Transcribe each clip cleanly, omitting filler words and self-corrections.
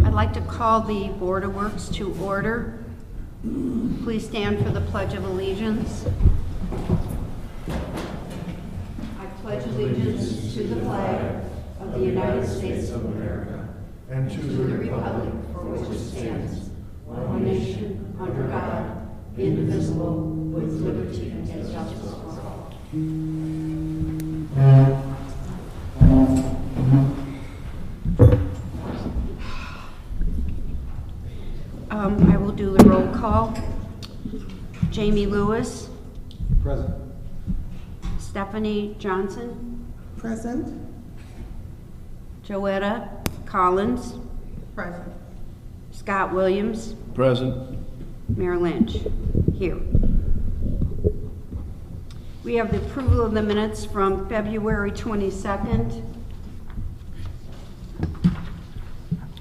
I'd like to call the Board of Works to order. Please stand for the Pledge of Allegiance. I pledge allegiance to the flag of the United States of America and to the republic for which it stands, one nation, under God, indivisible, with liberty and justice for all. I will do the roll call. Jamie Lewis, Present. Stephanie Johnson, Present. Joetta Collins, Present. Scott Williams, Present. Mayor Lynch, here. We have the approval of the minutes from February 22nd.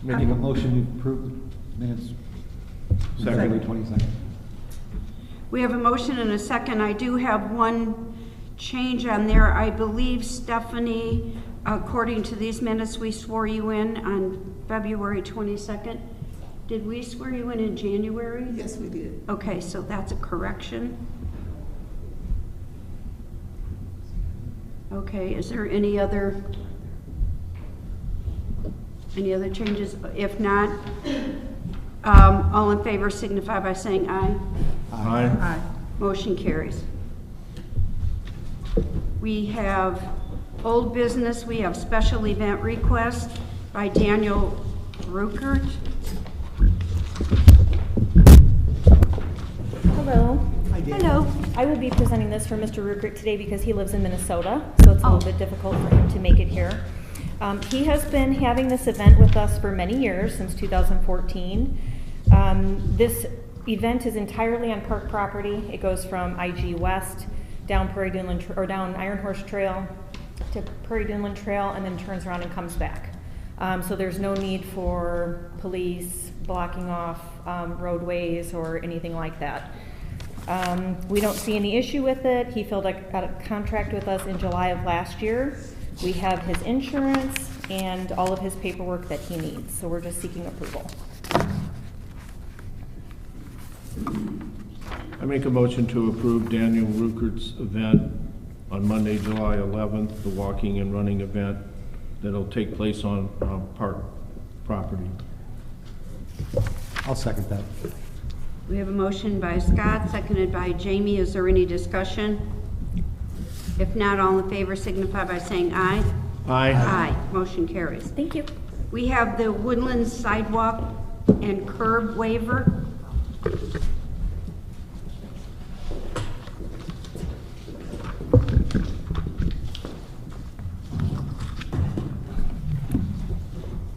Making a motion to approve minutes. February 22nd. We have a motion and a second. I do have one change on there. I believe, Stephanie, according to these minutes, we swore you in on February 22nd. Did we swear you in January? Yes, we did. Okay, so that's a correction. Okay, is there any other changes? If not, all in favor signify by saying aye. Aye. Aye. Motion carries. We have old business. We have special event request by Daniel Ruckert. Hello. Hi, Dan. Hello. I will be presenting this for Mr. Ruckert today because he lives in Minnesota, so it's a little bit difficult for him to make it here. He has been having this event with us for many years, since 2014. This event is entirely on park property. It goes from IG West down down Iron Horse Trail to Prairie Duneland Trail, and then turns around and comes back. So there's no need for police blocking off roadways or anything like that. We don't see any issue with it. He filled out a contract with us in July of last year. We have his insurance and all of his paperwork that he needs, so we're just seeking approval. I make a motion to approve Daniel Ruckert's event on Monday, July 11th, the walking and running event that'll take place on park property. I'll second that. We have a motion by Scott, seconded by Jamie. Is there any discussion? If not, all in favor signify by saying aye. Aye. Aye. Motion carries. Thank you. We have the Woodland Sidewalk and Curb Waiver.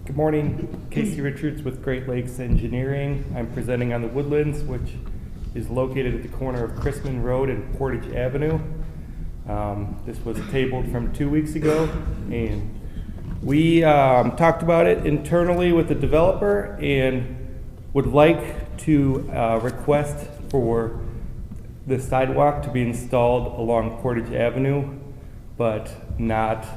Good morning, Casey Richards with Great Lakes Engineering. I'm presenting on the Woodlands, which is located at the corner of Chrisman Road and Portage Avenue. This was tabled from 2 weeks ago, and we talked about it internally with the developer and would like to request for the sidewalk to be installed along Portage Avenue, but not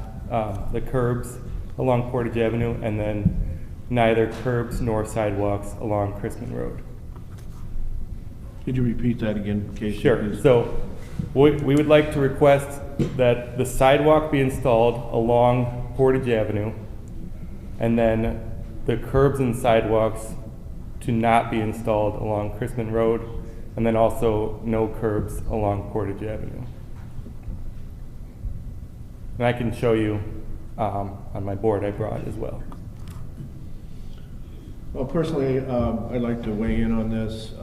the curbs along Portage Avenue, and then neither curbs nor sidewalks along Chrisman Road. Could you repeat that again, Casey? Sure. So we would like to request that the sidewalk be installed along Portage Avenue, and then the curbs and sidewalks to not be installed along Chrisman Road, and then also no curbs along Portage Avenue. And I can show you on my board I brought as well. Well, personally, I'd like to weigh in on this.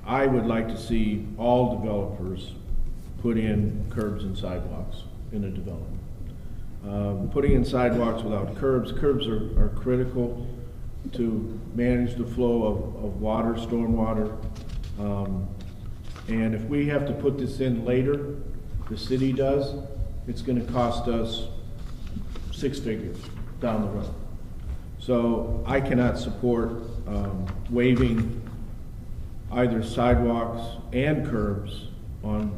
I would like to see all developers put in curbs and sidewalks in a development. Putting in sidewalks without curbs are critical to manage the flow of water, stormwater. And if we have to put this in later, the city does, it's going to cost us 6 figures down the road. So I cannot support waiving either sidewalks and curbs on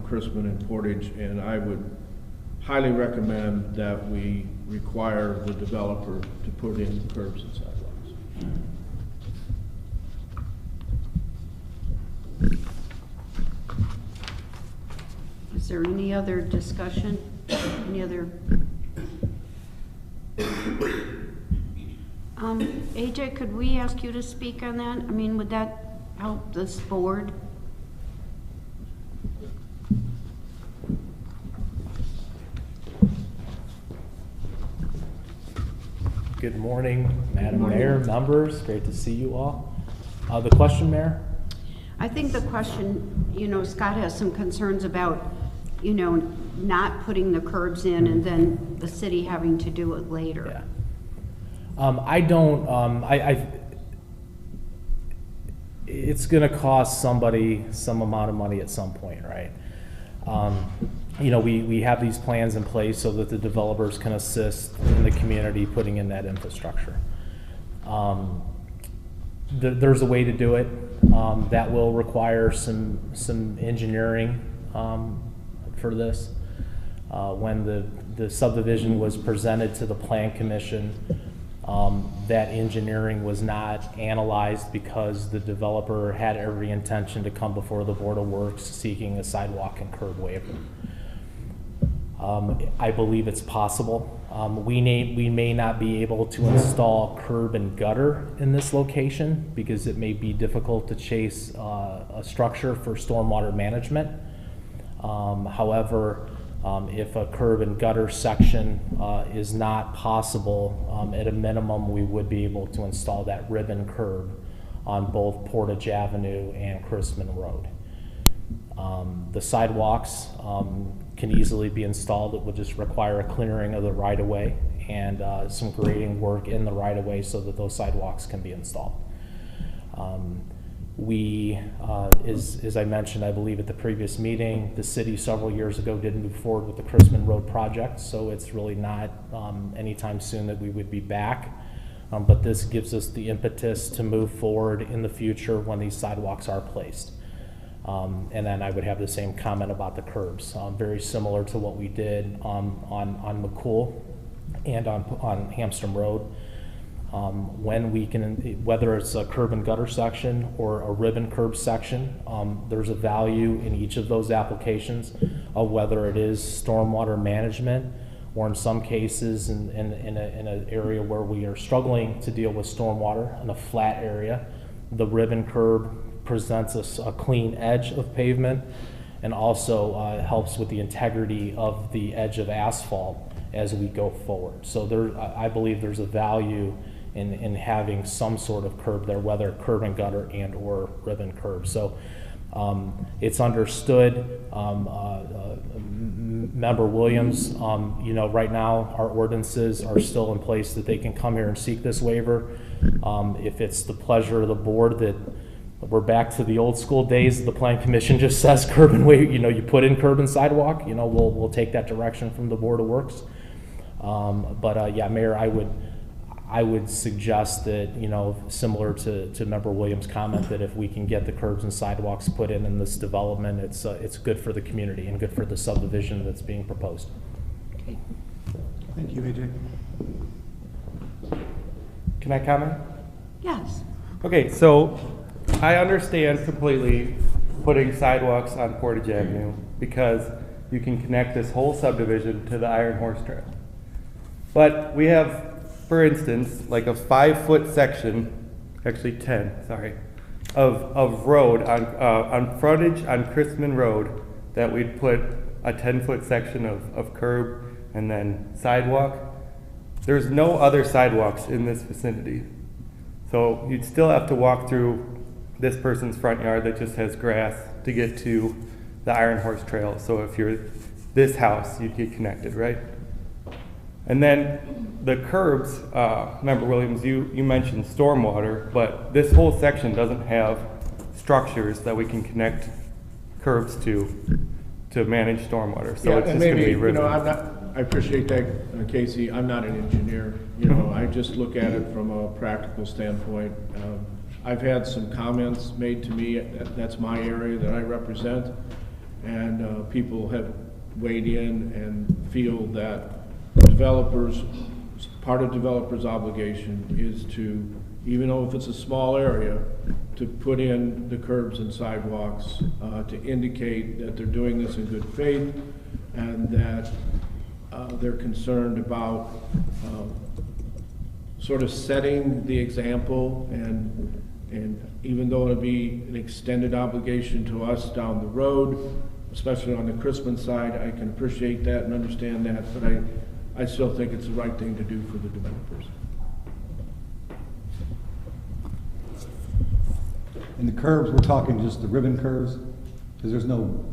Chrisman and Portage, and I would highly recommend that we require the developer to put in curbs and sidewalks. Is there any other discussion? Any other? AJ, could we ask you to speak on that? I mean, would that help this board? Good morning, Madam morning. Mayor, members. Great to see you all. The question, Mayor? I think the question, Scott has some concerns about, not putting the curbs in and then the city having to do it later. Yeah. I don't, it's gonna cost somebody some amount of money at some point, right? We have these plans in place so that the developers can assist in the community putting in that infrastructure. There's a way to do it. That will require some engineering for this. When the subdivision was presented to the Plan Commission, that engineering was not analyzed because the developer had every intention to come before the Board of Works seeking a sidewalk and curb waiver. I believe it's possible. We may not be able to install curb and gutter in this location because it may be difficult to chase a structure for stormwater management. However, if a curb and gutter section is not possible, at a minimum we would be able to install that ribbon curb on both Portage Avenue and Chrisman Road. The sidewalks can easily be installed. It would just require a clearing of the right-of-way and some grading work in the right-of-way so that those sidewalks can be installed. As I mentioned, I believe at the previous meeting, the city several years ago didn't move forward with the Chrisman Road project, so it's really not anytime soon that we would be back. But this gives us the impetus to move forward in the future when these sidewalks are placed. And then I would have the same comment about the curbs, very similar to what we did on McCool and on Hamstrom Road. When we can, whether it's a curb and gutter section or a ribbon curb section, there's a value in each of those applications of whether it is stormwater management or in some cases in an area where we are struggling to deal with stormwater in a flat area, the ribbon curb presents us a clean edge of pavement and also helps with the integrity of the edge of asphalt as we go forward. So I believe there's a value in having some sort of curb there, whether curb and gutter and or ribbon curb. So it's understood. Member Williams, right now our ordinances are still in place that they can come here and seek this waiver. If it's the pleasure of the board that we're back to the old school days, the Plan Commission just says curb and waiver, you put in curb and sidewalk, we'll take that direction from the Board of Works. Yeah, Mayor, I would suggest that, similar to Member Williams' comment, that if we can get the curbs and sidewalks put in this development, it's good for the community and good for the subdivision that's being proposed. Okay. Thank you, AJ. Can I comment? Yes. Okay, so I understand completely putting sidewalks on Portage Avenue because you can connect this whole subdivision to the Iron Horse Trail. But we have, for instance, like a 5-foot section, actually 10, sorry, of road on frontage on Chrisman Road that we'd put a 10-foot section of curb and then sidewalk. There's no other sidewalks in this vicinity. So you'd still have to walk through this person's front yard that just has grass to get to the Iron Horse Trail. So if you're this house, you'd get connected, right? And then the curbs, Member Williams, you mentioned stormwater, but this whole section doesn't have structures that we can connect curbs to manage stormwater. So it's just going to be ribbon. I appreciate that, Casey. I'm not an engineer. I just look at it from a practical standpoint. I've had some comments made to me. That's my area that I represent, and people have weighed in and feel that part of developers' obligation is to, even though if it's a small area, to put in the curbs and sidewalks to indicate that they're doing this in good faith and that they're concerned about sort of setting the example, and even though it'll be an extended obligation to us down the road, especially on the Chrisman side, I can appreciate that and understand that, but I still think it's the right thing to do for the developers. And the curbs, we're talking just the ribbon curves? Because there's no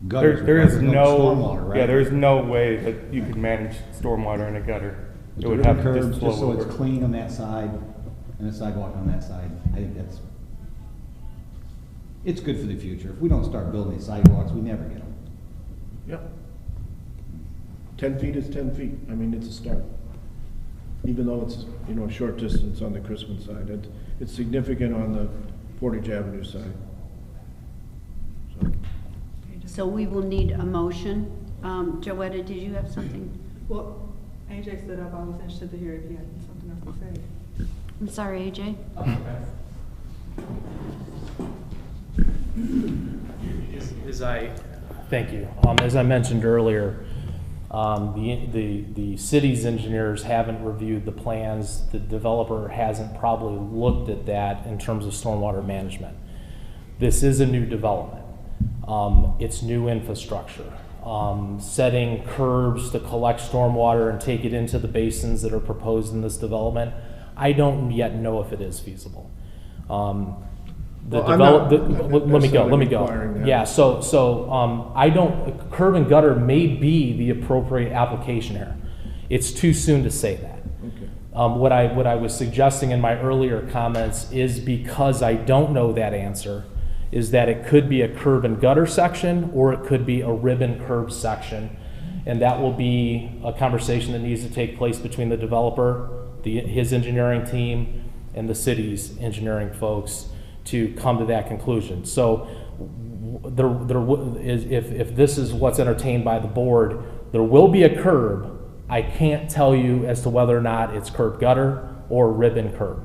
gutters. There is there's no, stormwater, right? yeah, there is no way that you could manage stormwater in a gutter. But It the would ribbon have to curbs, just just flow so it's over. clean on that side and the sidewalk on that side. I think it's good for the future. If we don't start building these sidewalks, we never get them. Yep. 10 feet is 10 feet. I mean, it's a start. Even though it's, you know, a short distance on the Crispin side. It's significant on the Portage Avenue side. So, So we will need a motion. Joetta, did you have something? Well, AJ stood up. I was interested to hear if he had something else to say. I'm sorry, AJ. Thank you. As I mentioned earlier, the city's engineers haven't reviewed the plans. The developer hasn't probably looked at that in terms of stormwater management. This is a new development. It's new infrastructure. Setting curbs to collect stormwater and take it into the basins that are proposed in this development, I don't yet know if it is feasible. Well, I'm not Let me go. requiring that. Yeah, I don't, curb and gutter may be the appropriate application here. It's too soon to say that. okay. What I was suggesting in my earlier comments is, because I don't know that answer, is that it could be a curb and gutter section, or it could be a ribbon curb section. And that will be a conversation that needs to take place between the developer, his engineering team, and the city's engineering folks to come to that conclusion. So if this is what's entertained by the board, there will be a curb. I can't tell you as to whether or not it's curb gutter or ribbon curb.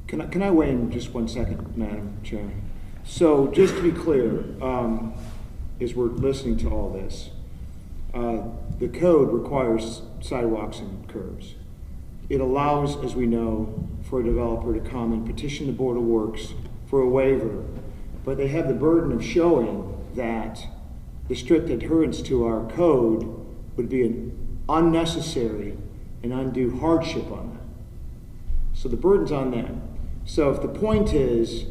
Can I weigh in just 1 second, Madam Chairman? So just to be clear, as we're listening to all this, the code requires sidewalks and curbs. It allows, as we know, for a developer to come and petition the Board of Works for a waiver, but they have the burden of showing that the strict adherence to our code would be an unnecessary and undue hardship on them. So the burden's on them. So if the point is,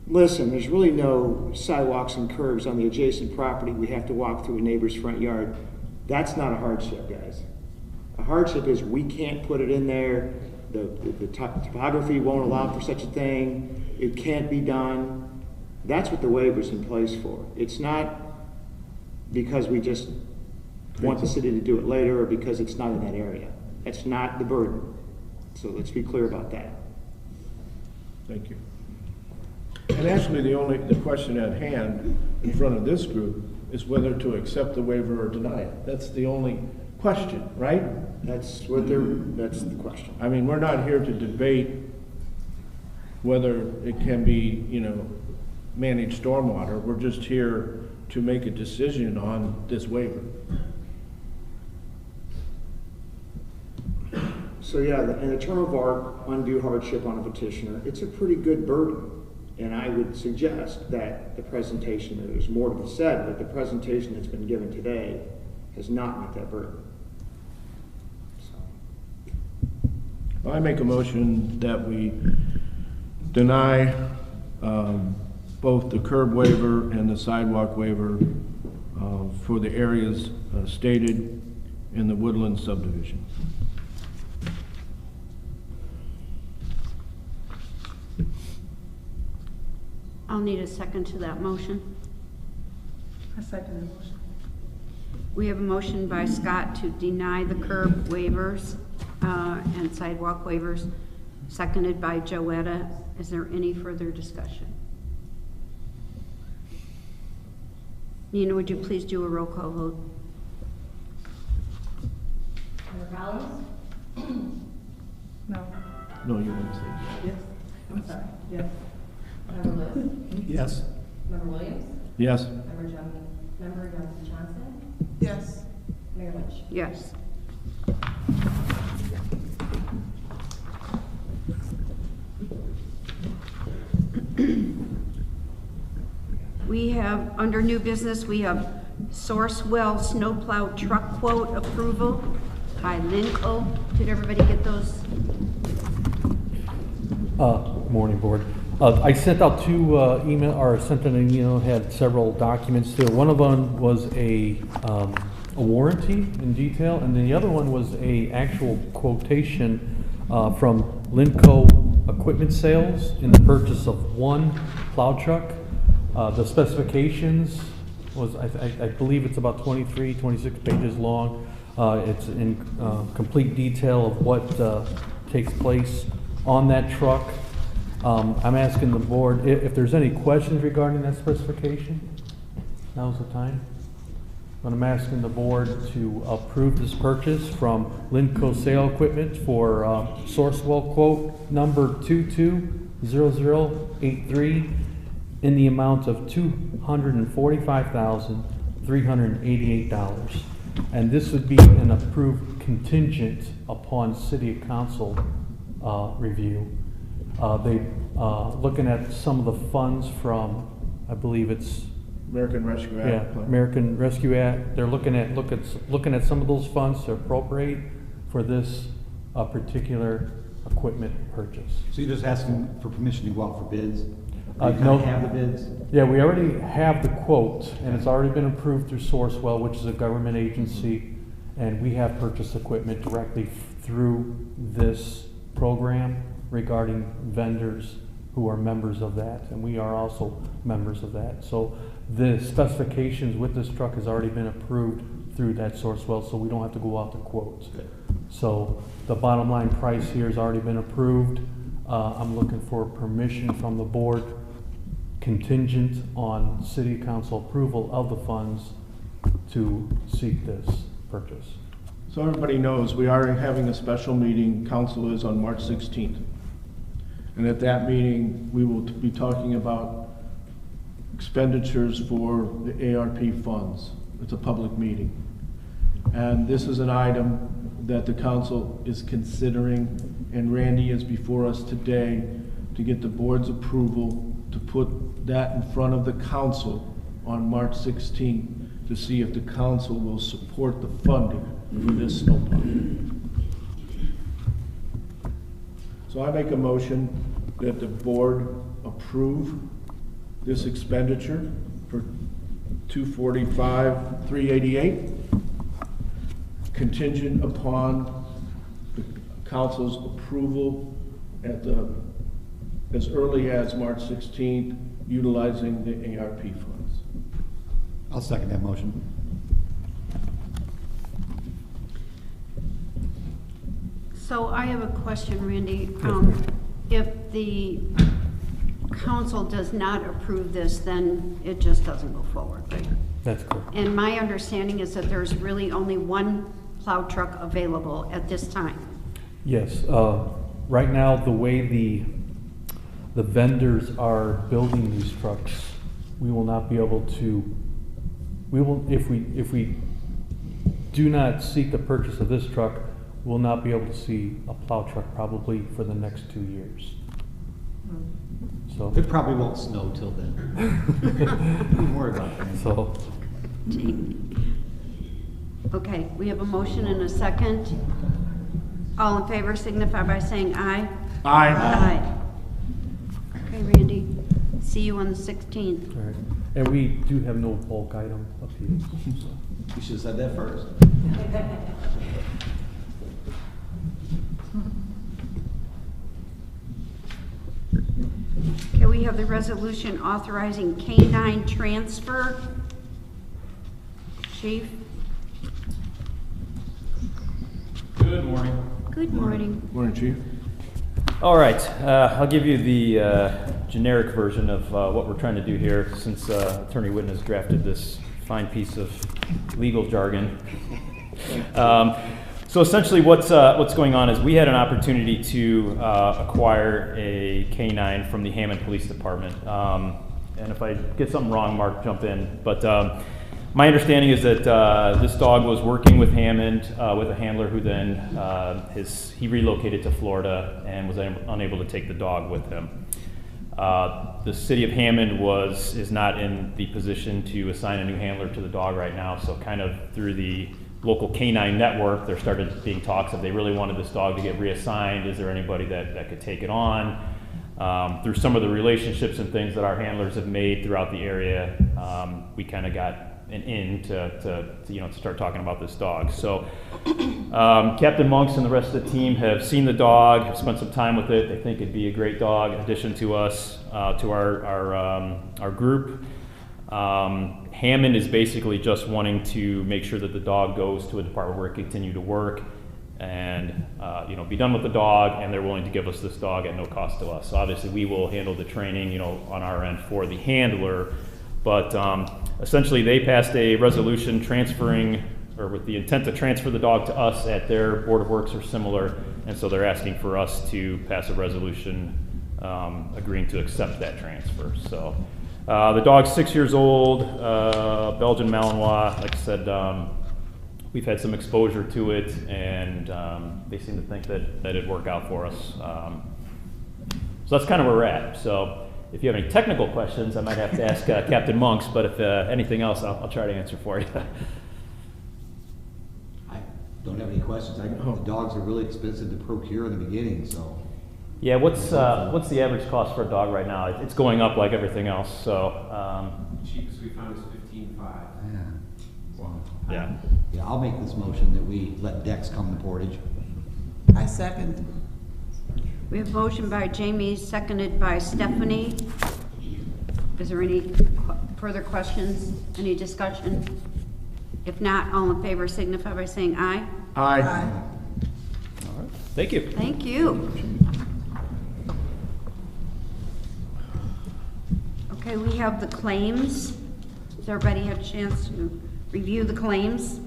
listen, there's really no sidewalks and curbs on the adjacent property, we have to walk through a neighbor's front yard, that's not a hardship, guys. A hardship is we can't put it in there, the topography won't allow for such a thing, it can't be done. That's what the waiver's in place for. It's not because we just want the city to do it later or because it's not in that area. That's not the burden. So let's be clear about that. Thank you. And actually, the question at hand in front of this group is whether to accept the waiver or deny it. That's the only question, right? That's the question. I mean, we're not here to debate whether it can be, you know, managed stormwater. We're just here to make a decision on this waiver. So yeah, in the term of art, undue hardship on a petitioner, it's a pretty good burden. And I would suggest that the presentation, there's more to be said, but the presentation that's been given today has not met that burden. I make a motion that we deny both the curb waiver and the sidewalk waiver for the areas stated in the Woodland subdivision. I'll need a second to that motion. I second the motion. We have a motion by Scott to deny the curb waivers and sidewalk waivers, seconded by Joetta. Is there any further discussion? Nina, would you please do a roll call vote? Member Collins? No. No, you wouldn't say. Yes. I'm sorry. Yes. Member Lewis? Yes. Member Williams? Yes. Member Johnson? Yes. Mayor Lynch? Yes. We have, under new business, we have Sourcewell snowplow truck quote approval by Linco. Did everybody get those? Morning, Board. I sent out two email, or sent an email, had several documents there. One of them was a warranty in detail, and then the other one was a actual quotation from Linco Equipment Sales in the purchase of one plow truck. The specifications was, I believe it's about 23, 26 pages long. It's in complete detail of what takes place on that truck. I'm asking the board if there's any questions regarding that specification. Now's the time. But I'm asking the board to approve this purchase from Linco Sale Equipment for Sourcewell quote number 220083 in the amount of $245,388. And this would be an approved contingent upon City Council review. They looking at some of the funds from, I believe it's American Rescue Act. yeah, American Rescue Act. They're looking at some of those funds to appropriate for this particular equipment purchase. So you're just asking for permission to go out for bids? No. No. Have the bids? Yeah, we already have the quote, and it's already been approved through Sourcewell, which is a government agency, and we have purchased equipment directly through this program regarding vendors who are members of that, and we are also members of that. So the specifications with this truck has already been approved through that Sourcewell, so we don't have to go out to quotes. So the bottom line price here has already been approved. I'm looking for permission from the board contingent on City Council approval of the funds to seek this purchase. So everybody knows, we are having a special meeting, council is on March 16th. And at that meeting, we will be talking about expenditures for the ARP funds. It's a public meeting. And this is an item that the council is considering, and Randy is before us today to get the board's approval to put that in front of the council on March 16th to see if the council will support the funding for this snowplow. So I make a motion that the board approve this expenditure for $245,388, contingent upon the council's approval at as early as March 16th, utilizing the ARP funds. I'll second that motion. So I have a question, Randy. If the council does not approve this, then it just doesn't go forward, right? That's correct. And my understanding is that there's really only one plow truck available at this time. Yes, right now, the way the vendors are building these trucks, we will not be able to, if we do not seek the purchase of this truck, we'll not be able to see a plow truck probably for the next 2 years. So It probably won't snow till then. Don't worry about that. So, Okay, we have a motion and a second. All in favor signify by saying aye. Aye. Aye. Okay, Randy, see you on the 16th. all right. And we do have no bulk item appeals. So. You should have said that first. Okay, we have the resolution authorizing K-9 transfer. Chief? Good morning. Good morning. Morning, Chief. All right, I'll give you the generic version of what we're trying to do here, since Attorney Whitten has drafted this fine piece of legal jargon. So essentially what's going on is we had an opportunity to acquire a K-9 from the Hammond Police Department. And if I get something wrong, Mark, jump in. But my understanding is that this dog was working with Hammond, with a handler who then he relocated to Florida and was unable to take the dog with him. The city of Hammond is not in the position to assign a new handler to the dog right now, so kind of through the local canine network, there started being talks if they really wanted this dog to get reassigned, is there anybody that could take it on? through some of the relationships and things that our handlers have made throughout the area, we kind of got an in to start talking about this dog. So Captain Monks and the rest of the team have seen the dog, have spent some time with it. They think it'd be a great dog addition to us, to our group. Hammond is basically just wanting to make sure that the dog goes to a department where it can continue to work and be done with the dog, and they're willing to give us this dog at no cost to us. So obviously we will handle the training on our end for the handler, but essentially they passed a resolution transferring, or with the intent to transfer the dog to us at their Board of Works or similar, and so they're asking for us to pass a resolution agreeing to accept that transfer. So the dog's 6 years old, Belgian Malinois. Like I said, we've had some exposure to it, and they seem to think that it'd work out for us. So that's kind of where we're at. So if you have any technical questions, I might have to ask Captain Monks, but if anything else, I'll try to answer for you. I don't have any questions. The dogs are really expensive to procure in the beginning, so. Yeah, what's the average cost for a dog right now? It's going up like everything else. So cheapest we found is $15,500. Yeah. Wow. yeah. Yeah, I'll make this motion that we let Dex come to Portage. I second. We have a motion by Jamie, seconded by Stephanie. Is there any further questions? Any discussion? If not, all in favor signify by saying aye. Aye. All right. Thank you. Thank you. Okay, we have the claims. Has everybody had a chance to review the claims?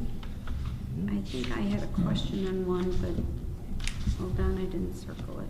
I think I had a question on one, but hold on, I didn't circle it.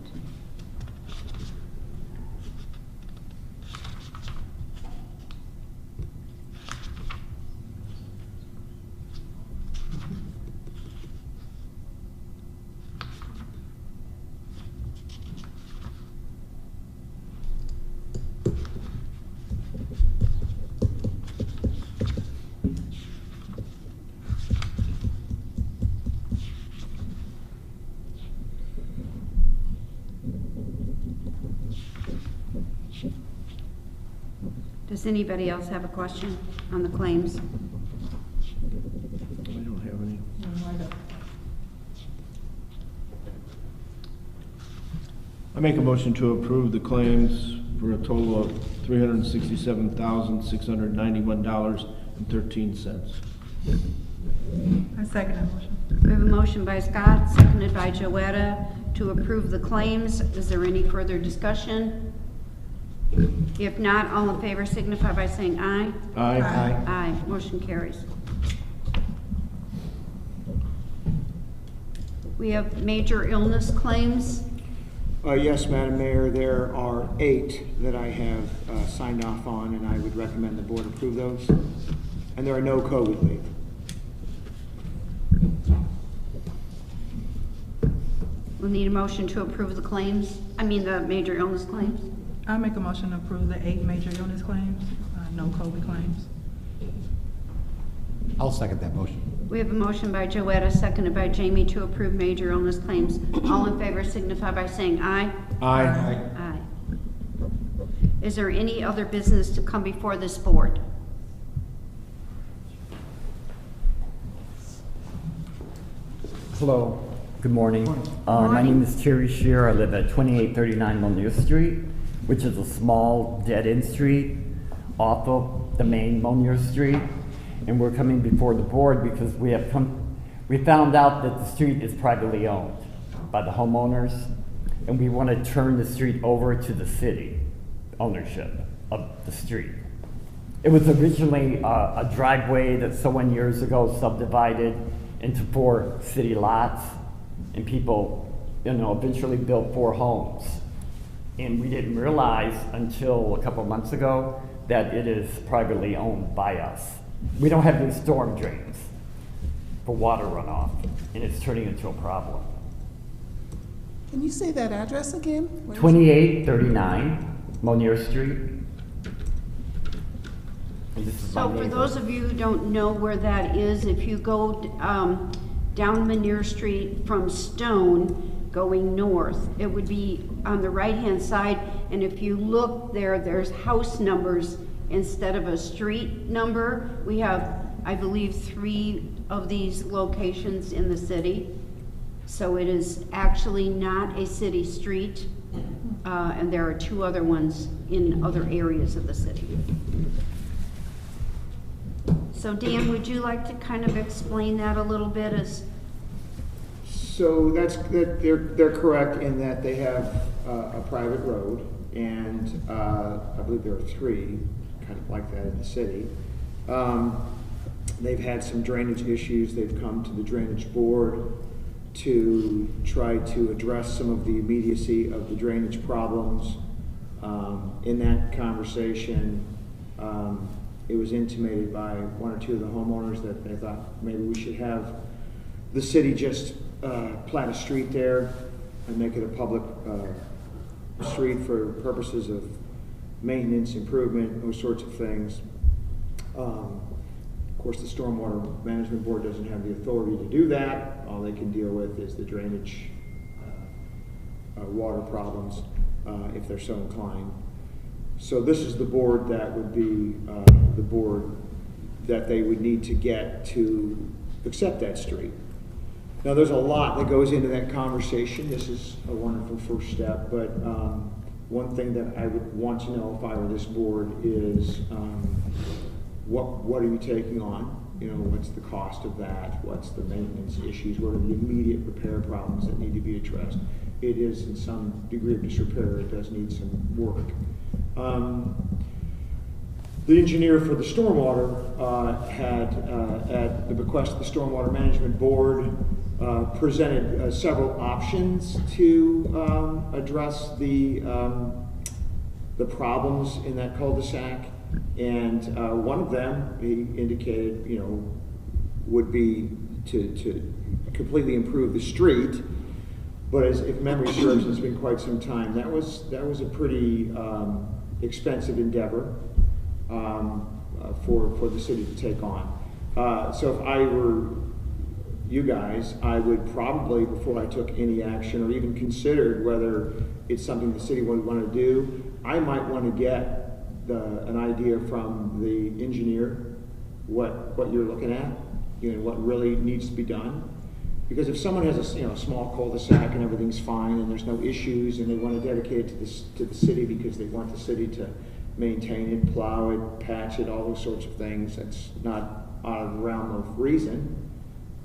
Does anybody else have a question on the claims? I don't have any. I make a motion to approve the claims for a total of $367,691.13. I second that motion. We have a motion by Scott, seconded by Joetta, to approve the claims. Is there any further discussion? If not, all in favor signify by saying aye. Aye. Aye. Aye. Motion carries. We have major illness claims. Yes, Madam Mayor, there are 8 that I have signed off on, and I would recommend the board approve those. And there are no COVID leave. We'll need a motion to approve the claims, the major illness claims. I make a motion to approve the 8 major illness claims, no COVID claims. I'll second that motion. We have a motion by Joetta, seconded by Jamie, to approve major illness claims. All in favor signify by saying aye. Aye. Aye. Is there any other business to come before this board? Hello, good morning. My name is Terry Shear. I live at 2839 Monier Street, which is a small dead-end street off of the main Monier Street. And we're coming before the board because we found out that the street is privately owned by the homeowners, and we want to turn the street over to the city ownership of the street. It was originally a driveway that someone years ago subdivided into 4 city lots, and people, eventually built 4 homes. And we didn't realize until a couple months ago that it is privately owned by us. We don't have any storm drains for water runoff, and it's turning into a problem. Can you say that address again? 2839 Monier Street. So for those of you who don't know where that is, if you go down Monier Street from Stone, going north. It would be on the right-hand side, and if you look there, there's house numbers instead of a street number. We have, I believe, 3 of these locations in the city. So it is actually not a city street, and there are 2 other ones in other areas of the city. So Dan, would you like to kind of explain that a little bit? So they're correct in that they have a private road, and I believe there are 3 kind of like that in the city. They've had some drainage issues. They've come to the drainage board to try to address some of the immediacy of the drainage problems. In that conversation, it was intimated by 1 or 2 of the homeowners that they thought maybe we should have the city just plant a street there and make it a public street for purposes of maintenance, improvement, those sorts of things. Of course, the Stormwater Management Board doesn't have the authority to do that. All they can deal with is the drainage water problems if they're so inclined. So this is the board that would be the board that they would need to get to accept that street. Now, there's a lot that goes into that conversation. This is a wonderful first step, but one thing that I would want to know if I were this board is what are you taking on? You know, what's the cost of that? What's the maintenance issues? What are the immediate repair problems that need to be addressed? It is in some degree of disrepair. It does need some work. The engineer for the stormwater had, at the bequest of the Stormwater Management Board, presented several options to address the problems in that cul-de-sac, and one of them, he indicated, you know, would be to completely improve the street. But as if memory serves, it's been quite some time. That was a pretty expensive endeavor for the city to take on. So if I were you guys, I would probably, before I took any action or even considered whether it's something the city would want to do, I might want to get an idea from the engineer what you're looking at, you know, what really needs to be done. Because if someone has a small cul-de-sac and everything's fine and there's no issues and they want to dedicate it to the city because they want the city to maintain it, plow it, patch it, all those sorts of things, that's not out of the realm of reason.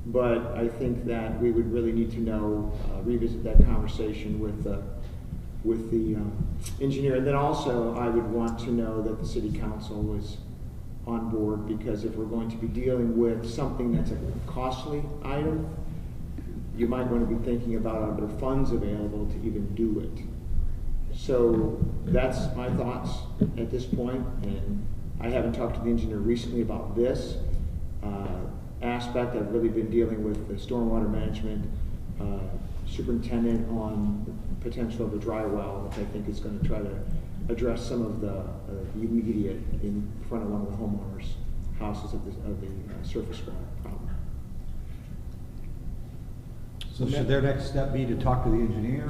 But I think that we would really need to know, revisit that conversation with the engineer. And then also I would want to know that the city council was on board, because if we're going to be dealing with something that's a costly item, you might want to be thinking about are there funds available to even do it. So that's my thoughts at this point, and I haven't talked to the engineer recently about this aspect. I've really been dealing with the stormwater management superintendent on the potential of a dry well, which I think is going to try to address some of the immediate in front of one of the homeowners' houses of the surface water problem. So should their next step be to talk to the engineer?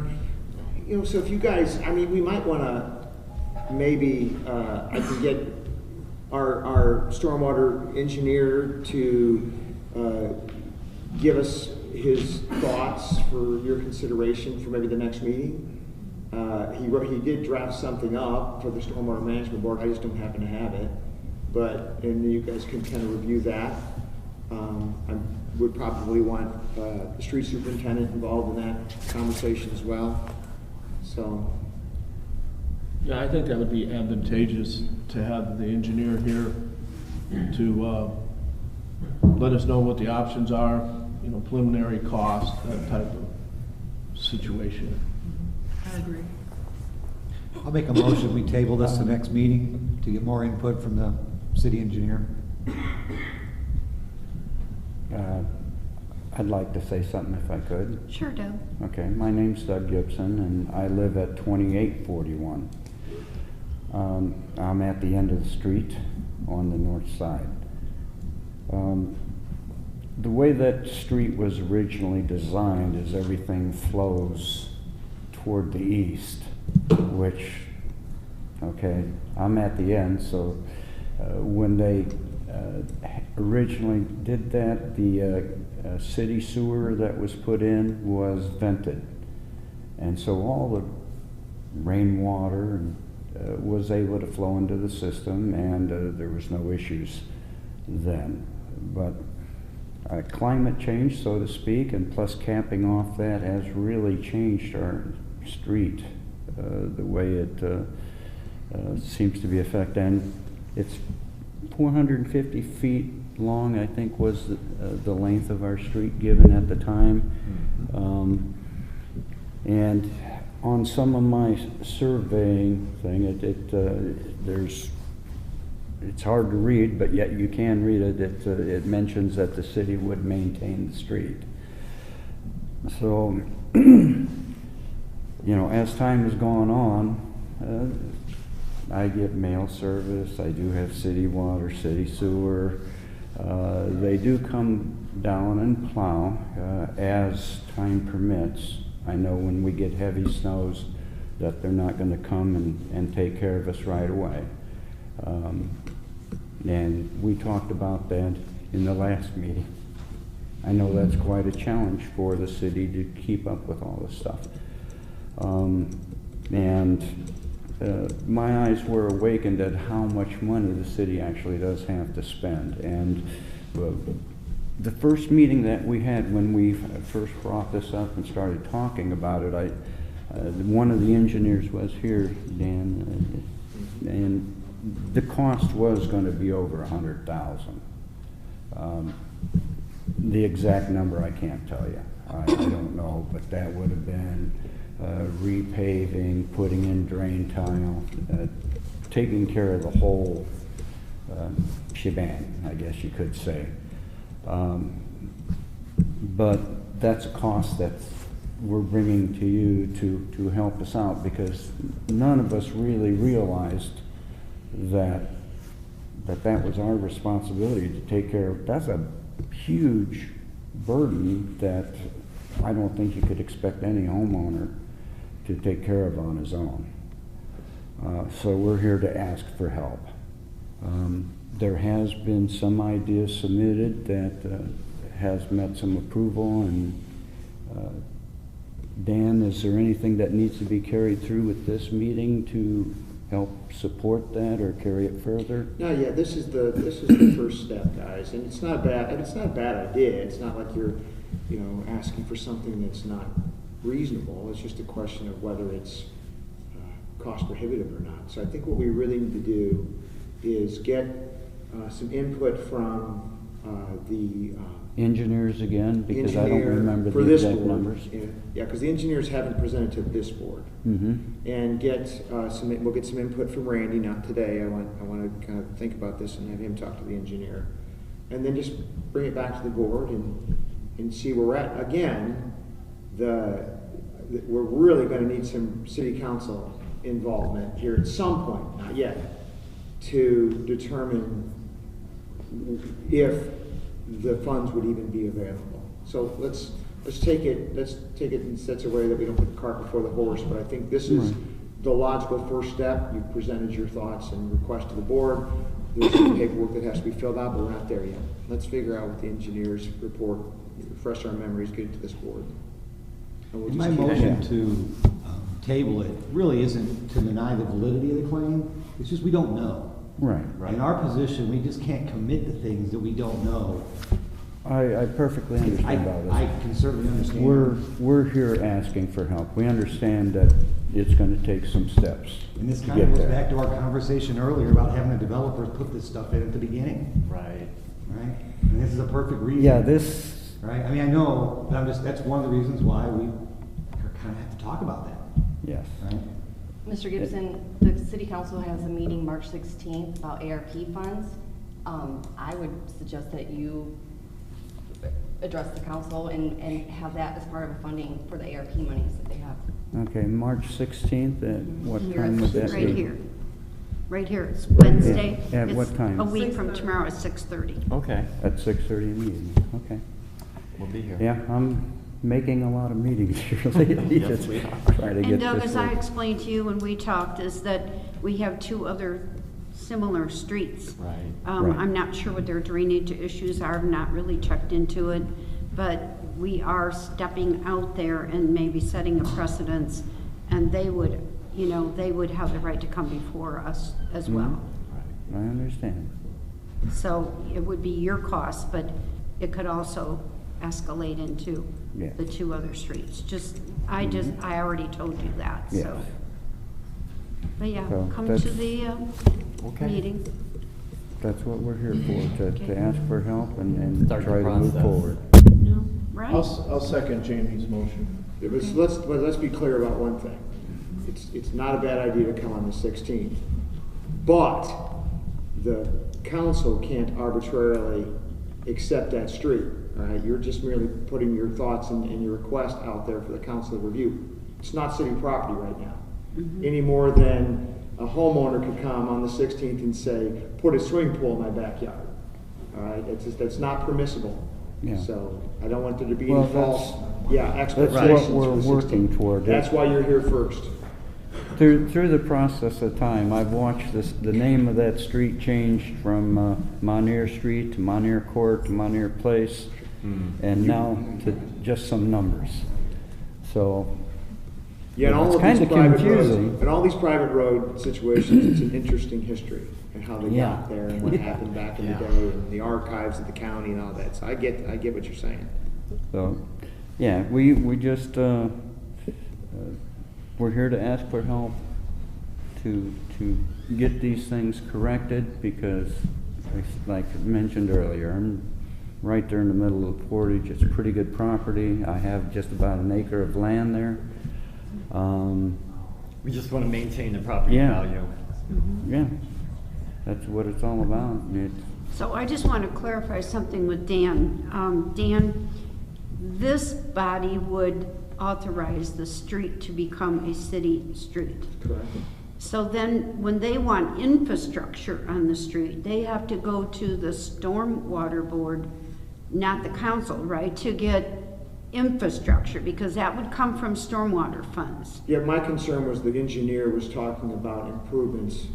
You know, so if you guys, I mean, we might want to maybe, I can get our stormwater engineer to give us his thoughts for your consideration for maybe the next meeting. He did draft something up for the Stormwater Management Board. I just don't happen to have it. And you guys can kind of review that. I would probably want the street superintendent involved in that conversation as well. So. Yeah, I think that would be advantageous to have the engineer here to let us know what the options are, you know, preliminary cost, that type of situation. I agree. I'll make a motion, we table this to the next meeting to get more input from the city engineer. I'd like to say something if I could. Sure, Doug. Okay, my name's Doug Gibson, and I live at 2841. I'm at the end of the street on the north side. the way that street was originally designed is everything flows toward the east, which, okay, I'm at the end, so when they originally did that, the city sewer that was put in was vented. And so all the rainwater was able to flow into the system, and there was no issues then. But climate change, so to speak, and plus capping off that has really changed our street, the way it seems to be affected. And it's 450 feet long, I think, was the length of our street given at the time. And on some of my surveying thing, it's hard to read, but yet you can read it. It mentions that the city would maintain the street. So, you know, as time has gone on, I get mail service. I do have city water, city sewer. They do come down and plow as time permits. I know when we get heavy snows that they're not going to come and take care of us right away. And we talked about that in the last meeting. I know that's quite a challenge for the city to keep up with all this stuff. My eyes were awakened at how much money the city actually does have to spend. And the first meeting that we had when we first brought this up and started talking about it, one of the engineers was here, Dan, and the cost was going to be over $100,000. The exact number I can't tell you. I don't know, but that would have been repaving, putting in drain tile, taking care of the whole shebang, I guess you could say. But that's a cost that we're bringing to you to help us out, because none of us really realized that was our responsibility to take care of. That's a huge burden that I don't think you could expect any homeowner to take care of on his own. So we're here to ask for help. There has been some ideas submitted that has met some approval, and Dan, is there anything that needs to be carried through with this meeting to help support that or carry it further? No, yeah, this is the first step, guys, and it's not a bad idea. It's not like you're, asking for something that's not reasonable. It's just a question of whether it's cost prohibitive or not. So I think what we really need to do is get some input from the engineers again, because I don't remember the exact numbers. Yeah, because the engineers haven't presented to this board. Mm-hmm. And we'll get some input from Randy. Not today. I want to kind of think about this and have him talk to the engineer, and then just bring it back to the board and see where we're at. Again, we're really going to need some city council involvement here at some point, not yet, to determine if the funds would even be available. So let's take it in such a way that we don't put the cart before the horse. But I think this is the logical first step. You've presented your thoughts and requests to the board. There's some paperwork that has to be filled out, but we're not there yet. Let's figure out what the engineers report, refresh our memories, get it to this board. And my motion to table it really isn't to deny the validity of the claim. It's just we don't know. Right. In our position, we just can't commit to things that we don't know. I perfectly understand all this. I can certainly understand. We're here asking for help. We understand that it's going to take some steps. And this kind of goes back to our conversation earlier about having the developers put this stuff in at the beginning. Right. Right? And this is a perfect reason. Yeah, this... Right? I mean, I know, but that's one of the reasons why we kind of have to talk about that. Yes. Right? Mr. Gibson, the City Council has a meeting March 16th about ARP funds. I would suggest that you address the council and have that as part of the funding for the ARP monies that they have. Okay, March 16th, at what Here, time would that be? Right here. right here. It's Wednesday. At what It's time? a week from tomorrow at 6:30. Okay. At 6:30 in the evening, okay. We'll be here. Yeah, I'm making a lot of meetings here lately to Yes, we are. try to get And Doug, this as I work. explained to you when we talked, is that we have 2 other similar streets. Right. Right. I'm not sure what their drainage issues are, I've not really checked into it, but we are stepping out there and maybe setting a precedence, and they would, you know, they would have the right to come before us as well. I understand. So it would be your cost, but it could also escalate into Yeah. the 2 other streets. I already told you that, Yes. so. But yeah, So come that's- to the Okay. meeting. That's what we're here for, to ask for help and Start the try to move process. forward. No, right? I'll second Jamie's motion. Yeah, but let's be clear about one thing. It's not a bad idea to come on the 16th, but the council can't arbitrarily accept that street, all right? You're just merely putting your thoughts and your request out there for the council to review. It's not city property right now, any more than a homeowner could come on the 16th and say, put a swimming pool in my backyard, all right? That's not permissible. Yeah. So I don't want there to be Well, any false, That's expectations what for we're the working 16th. toward. That's why you're here first. Through the process of time, I've watched the name of that street change from Monier Street to Monier Court to Monier Place, and now to just some numbers. So Yeah, and all it's of these kind of private roads, confusing. and all these private road situations, it's an interesting history and how they Yeah. got there and what happened back in the day and the archives of the county and all that. So I get what you're saying. So, yeah, we just, we're here to ask for help to get these things corrected because, like I mentioned earlier, I'm right there in the middle of the Portage. It's pretty good property. I have just about an acre of land there. We just want to maintain the property Yeah. value. Yeah, that's what it's all about. So I just want to clarify something with Dan. Dan, this body would authorize the street to become a city street. Correct. So then, when they want infrastructure on the street, they have to go to the stormwater board, not the council, right, to get infrastructure, because that would come from stormwater funds. Yeah, my concern was the engineer was talking about improvements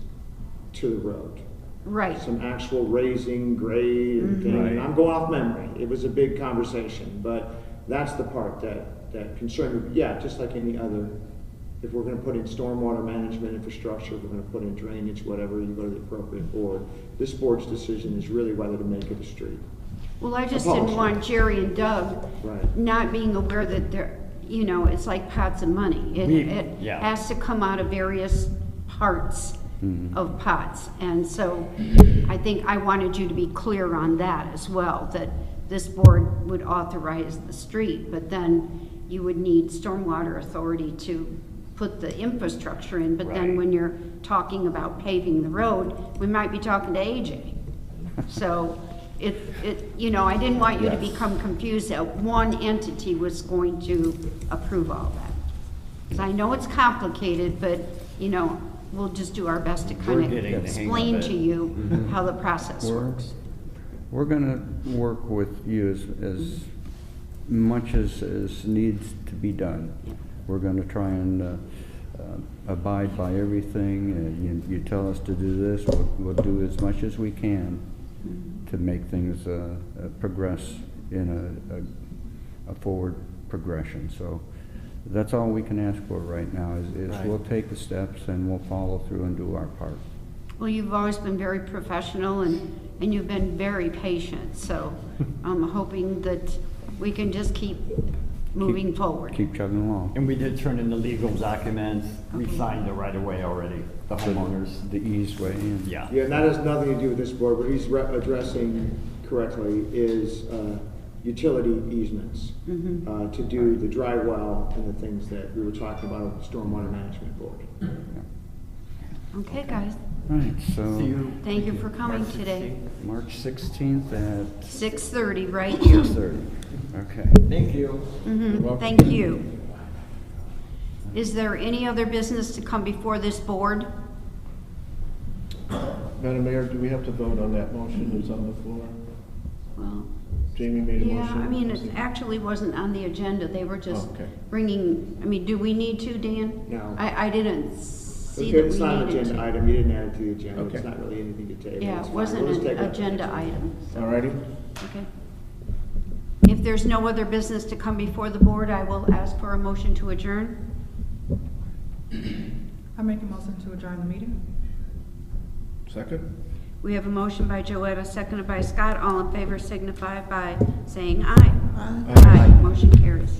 to the road. Right. Some actual raising, grade, and thing. Right. And I'm going off memory. It was a big conversation, but that's the part that concerned me. Yeah, just like any other, if we're gonna put in stormwater management infrastructure, we're gonna put in drainage, whatever, you go to the appropriate board. This board's decision is really whether to make it a street. Well, I just didn't want Jerry and Doug Right. not being aware that they're, you know, it's like pots of money. It yeah. has to come out of various parts of pots. And so I think I wanted you to be clear on that as well, that this board would authorize the street, but then you would need stormwater authority to put the infrastructure in. But then Right. when you're talking about paving the road, we might be talking to AJ. So you know, I didn't want you to Yes. become confused that one entity was going to approve all that. Because I know it's complicated, but, you know, we'll just do our best to kind We're of getting the hang of explain it. to you how the process works. We're gonna work with you as much as needs to be done. We're gonna try and abide by everything, and you tell us to do this, we'll do as much as we can to make things progress in a forward progression. So that's all we can ask for right now is Right. we'll take the steps and we'll follow through and do our part. Well, you've always been very professional and you've been very patient, so I'm hoping that we can just keep moving forward. Keep chugging along. And we did turn in the legal documents. We signed it right away already, the homeowners. The easeway in. Yeah. Yeah, and that has nothing to do with this board. What he's addressing correctly is utility easements to do the dry well and the things that we were talking about with the Stormwater Management Board. Okay, guys. Right, so. See you. Thank you for coming today. March 16th at 6:30 right here. 6:30. Okay. Thank you. Thank you. Is there any other business to come before this board? Madam Mayor, do we have to vote on that motion that's on the floor? Well, Jamie made a yeah, motion. I mean, it actually wasn't on the agenda. They were just Okay. bringing, I mean, do we need to, Dan? No. I didn't see Okay, that it's we not an needed agenda to. item, you didn't add it to the agenda, Okay. it's not really anything to table. Yeah, It's it fine. wasn't We'll just an take it up agenda next week. item. so- All righty. Okay. If there's no other business to come before the board, I will ask for a motion to adjourn. I make a motion to adjourn the meeting. Second? We have a motion by Joetta, seconded by Scott. All in favor signify by saying aye. Aye. Aye. Motion carries.